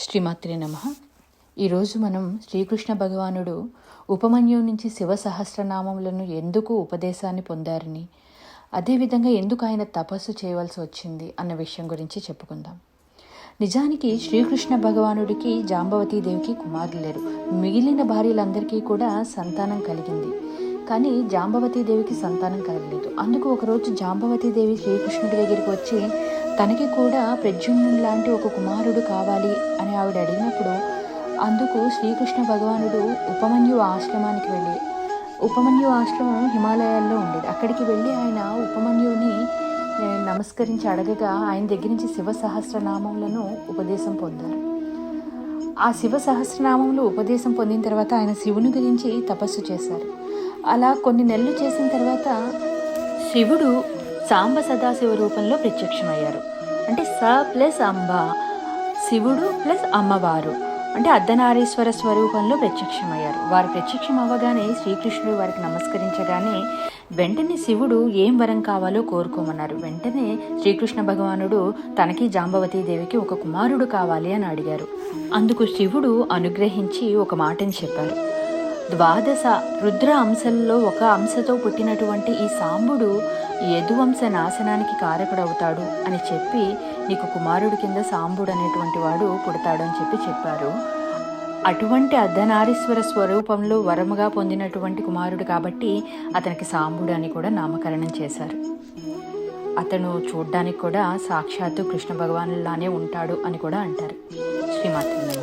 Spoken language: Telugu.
శ్రీమాత్రే నమః. ఈరోజు మనం శ్రీకృష్ణ భగవానుడు ఉపమన్యువు నుంచి శివ సహస్రనామములను ఎందుకు ఉపదేశాన్ని పొందారని, అదేవిధంగా ఎందుకు ఆయన తపస్సు చేయవలసి వచ్చింది అన్న విషయం గురించి చెప్పుకుందాం. నిజానికి శ్రీకృష్ణ భగవానుడికి జాంబవతీదేవికి కుమారులు లేరు. మిగిలిన భార్యలందరికీ కూడా సంతానం కలిగింది, కానీ జాంబవతీదేవికి సంతానం కలగలేదు. అందుకు ఒకరోజు జాంబవతీదేవి శ్రీకృష్ణుడి దగ్గరికి వచ్చి తనకి కూడా ప్రద్యుమ్నుడు లాంటి ఒక కుమారుడు కావాలి అని ఆవిడ అడిగినప్పుడు, అందుకు శ్రీకృష్ణ భగవానుడు ఉపమన్యు ఆశ్రమానికి వెళ్ళి, ఉపమన్యు ఆశ్రమం హిమాలయాల్లో ఉండేది, అక్కడికి వెళ్ళి ఆయన ఉపమన్యువుని నమస్కరించి అడగగా ఆయన దగ్గర నుంచి శివ సహస్రనామములను ఉపదేశం పొందారు. ఆ శివ సహస్రనామములు ఉపదేశం పొందిన తర్వాత ఆయన శివుని గురించి తపస్సు చేశారు. అలా కొన్ని నెలలు చేసిన తర్వాత శివుడు సాంబ సదాశివ రూపంలో ప్రత్యక్షమయ్యారు. అంటే స ప్లస్ అంబ, శివుడు ప్లస్ అమ్మవారు, అంటే అర్ధనారీశ్వర స్వరూపంలో ప్రత్యక్షమయ్యారు. వారు ప్రత్యక్షం అవ్వగానే శ్రీకృష్ణుడు వారికి నమస్కరించగానే వెంటనే శివుడు ఏం వరం కావాలో కోరుకోమన్నారు. వెంటనే శ్రీకృష్ణ భగవానుడు తనకి జాంబవతీదేవికి ఒక కుమారుడు కావాలి అని అడిగారు. అందుకు శివుడు అనుగ్రహించి ఒక మాటని చెప్పారు. 12 రుద్ర అంశల్లో ఒక అంశతో పుట్టినటువంటి ఈ సాంబుడు యదువంశ నాశనానికి కారకుడవుతాడు అని చెప్పి, నీకు కుమారుడి కింద సాంబుడు అనేటువంటి వాడు పుడతాడు అని చెప్పారు. అటువంటి అర్ధనారీశ్వర స్వరూపంలో వరముగా పొందినటువంటి కుమారుడు కాబట్టి అతనికి సాంబుడు అని కూడా నామకరణం చేశారు. అతను చూడ్డానికి కూడా సాక్షాత్తు కృష్ణ భగవానులానే ఉంటాడు అని కూడా అంటారు. శ్రీమాత్రే.